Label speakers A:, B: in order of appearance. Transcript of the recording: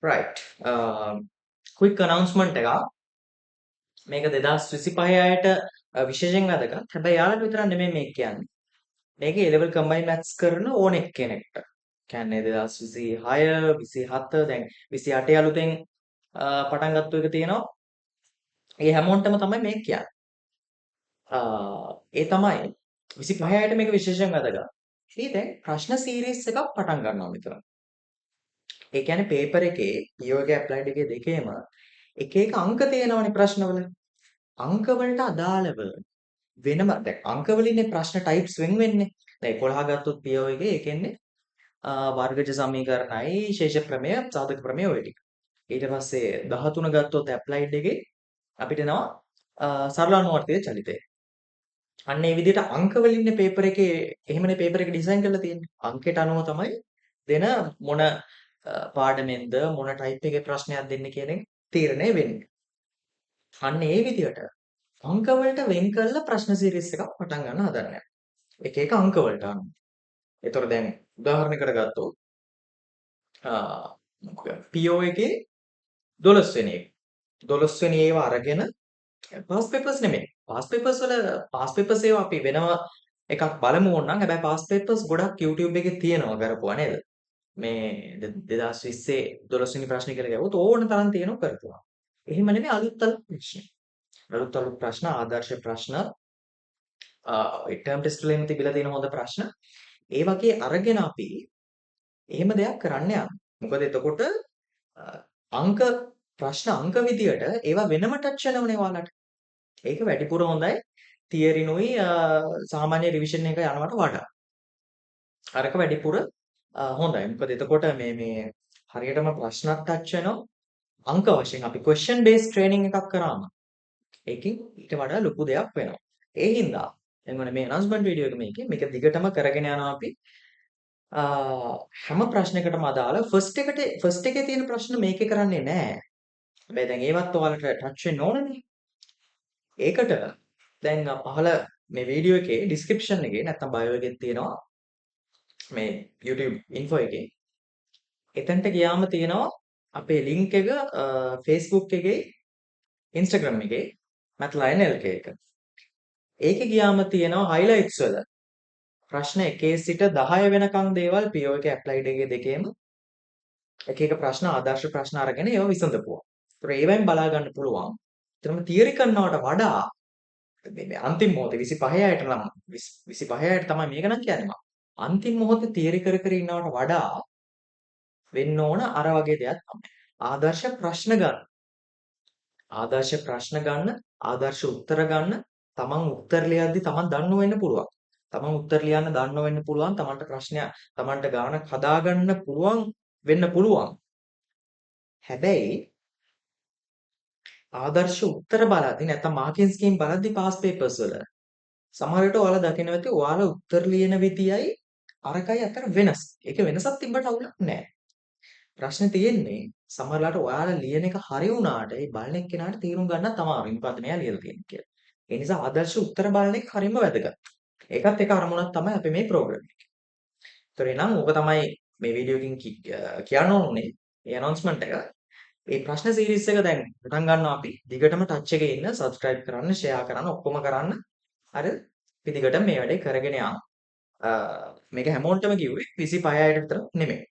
A: right. quick announcement එකක්. මේක 2025 අයට විශේෂයෙන් වැදගත්. හැබැයි යාළුවෝ විතරක් නෙමෙයි මේක කියන්නේ. මේක A level combined maths කරන ඕන එක්කෙනෙක්ට. කියන්නේ 2026, 27 දැන් 28 අලුතෙන් පටන් ගත්ත එක තියෙනවා. ඒ හැමෝටම තමයි මේක කියන්නේ. ඒ තමයි 25 අයට මේක විශේෂයෙන් වැදගත්. ඉතින් දැන් ප්‍රශ්න සීරීස් එකක් පටන් ගන්නවා මෙතන. ඒ කියන්නේ පේපර් එකේ PO එකේ ඇප්ලයිඩ් එකේ දෙකේම එක එක අංක තියෙනවනේ ප්‍රශ්නවල. අංක වලට අදාළව වෙනම දැන් අංක වලින්නේ ප්‍රශ්න ටයිප්ස් වෙන් වෙන්නේ. දැන් 11 ගත්තොත් PO එකේ ඒකෙන්නේ වර්ගජ සමීකරණයි, ශේෂ ප්‍රමේය, සාධක ප්‍රමේය ඔය ටික. ඊට පස්සේ 13 ගත්තොත් ඇප්ලයිඩ් එකේ අපිට එනවා සරල අනුවර්තිත චලිතය. අන්න ඒ විදිහට අංක වලින්නේ පේපර් එකේ එහෙමනේ පේපර් එක ඩිසයින් කරලා තියෙන්නේ. අංකයට අනුව තමයි දෙන මොන පාඩමෙන්ද මොන ටයිප් එකේ ප්‍රශ්නයක් දෙන්නේ කියන එක තීරණය වෙන්නේ. අන්න ඒ විදිහට අංක වලට වෙන් කරලා ප්‍රශ්න සීරීස් එකක් පටන් ගන්න හදන්නේ. එක එක අංක වලට අනුව. ඒතර දැන් උදාහරණයකට ගත්තොත් PO එකේ 12 වෙනි එක. 12 වෙනි ඒවා අරගෙන පාස් පේපර්ස් නෙමෙයි. පාස් පේපර්ස් වල පාස් පේපර්ස් ඒවා අපි වෙනම එකක් බලමු ඕනනම්. හැබැයි පාස් පේපර්ස් ගොඩක් YouTube එකේ තියෙනවා කරපුවා නේද? මේ 2020 12 වෙනි ප්‍රශ්න කියලා ගියොත් ඕන තරම් තියෙනවා කරපුවා. එහෙම නෙමෙයි අලුත් ප්‍රශ්න. අලුත් ප්‍රශ්න ආදර්ශ ප්‍රශ්න ටර්ම් ටෙස්ට් වලින් තිබිලා තියෙන හොඳ ප්‍රශ්න. ඒ වගේ අරගෙන අපි එහෙම දෙයක් කරන්න යනවා. මොකද එතකොට අංක ප්‍රශ්න අංක විදියට ඒවා වෙනම ටච් වෙනවනේ ඔයාලට. ඒක වැඩිපුර හොඳයි තියරිනුයි සාමාන්‍ය රිවිෂන් එක යනවට වඩා. අරක වැඩිපුර හොඳයි. මොකද එතකොට මේ හරියටම ප්‍රශ්නක් ටච් වෙනවා අංක වශයෙන් අපි question based training එකක් කරාම ඒකෙන් ඊට වඩා ලොකු දෙයක් වෙනවා. ඒ හින්දා එන්න මේ announcement වීඩියෝ එක මේක දිගටම කරගෙන යනවා අපි. හැම ප්‍රශ්නයකටම අදාළ ෆස්ට් එකේ තියෙන ප්‍රශ්න මේකේ කරන්නේ නැහැ. හැබැයි දැන් ඒවත් ඔයාලට ටච් වෙන්න ඕනනේ. ඒකට දැන් පහළ මේ වීඩියෝ එකේ ඩිස්ක්‍රිප්ෂන් එකේ නැත්නම් බයෝ එකේ තියෙනවා මේ YouTube info එකේ. එතනට ගියාම තියෙනවා අපේ link එක Facebook එකේ Instagram එකේ මැත්ලයින් LK එක. ඒකේ ගියාම තියෙනවා highlights වල ප්‍රශ්න 1 සිට 10 වෙනකන් දේවල් PO එකේ applied එකේ දෙකේම එක එක ප්‍රශ්න ආදර්ශ ප්‍රශ්න අරගෙන ඒවා විසඳපුවා. ඒතර ඒවෙන් බලා ගන්න පුළුවන්. ඒතරම තියරි කරනවට වඩා මේ අන්තිම මොහොතේ 25 අයට නම් 25 අයට තමයි මේක නම් කියන්නේ මම. අන්තිම මොහොතේ තියරි කර කර ඉන්නවට වඩා වෙන්න ඕන අර වගේ දෙයක් තමයි. ආදර්ශ ප්‍රශ්න ගන්න. ආදර්ශ ප්‍රශ්න ගන්න, ආදර්ශ උත්තර ගන්න, තමන් උත්තර ලියද්දි තමන් දන්නව වෙන්න පුළුවන්. තමන් උත්තර ලියන්න දන්නව වෙන්න පුළුවන්. තමන්ට ප්‍රශ්නයක් තමන්ට ගානක් හදාගන්න පුළුවන් වෙන්න පුළුවන්. හැබැයි ආදර්ශ උත්තර බලද්දි නැත්නම් මාකින් ස්කීම් බලද්දි පාස් පේපර්ස් වල සමහර විට ඔයාලා දකින්න ඇති ඔයාලා උත්තර ලියන විදියයි අරකයි අතර වෙනස්. ඒක වෙනසක් තිබ්බට අවුලක් නැහැ. ප්‍රශ්නේ තියෙන්නේ සමහරලාට ඔයාලා ලියන එක හරි වුණාට ඒ බලන එක්කෙනාට තීරුම් ගන්නත් අමාරුයි. මොකද්ද මෙයා ලියලා තියෙන්නේ කියලා. ඒ නිසා ආදර්ශ උත්තර බලන එක හරිම වැදගත්. ඒකත් එක අරමුණක් තමයි අපි මේ ප්‍රෝග්‍රෑම් එකේ. ඒතර එනම් ඕක තමයි මේ වීඩියෝ එකකින් කියන්න ඕනේ. මේ announcement එක. මේ ප්‍රශ්න සීරීස් එක දැන් පටන් ගන්නවා අපි. දිගටම ටච් එකේ ඉන්න, subscribe කරන්න, share කරන්න, ඔක්කොම කරන්න. හරි? අපි දිගටම මේ වැඩේ කරගෙන යමු. මේක හැමෝටම කිව්වේ 25 අයට විතර නෙමෙයි.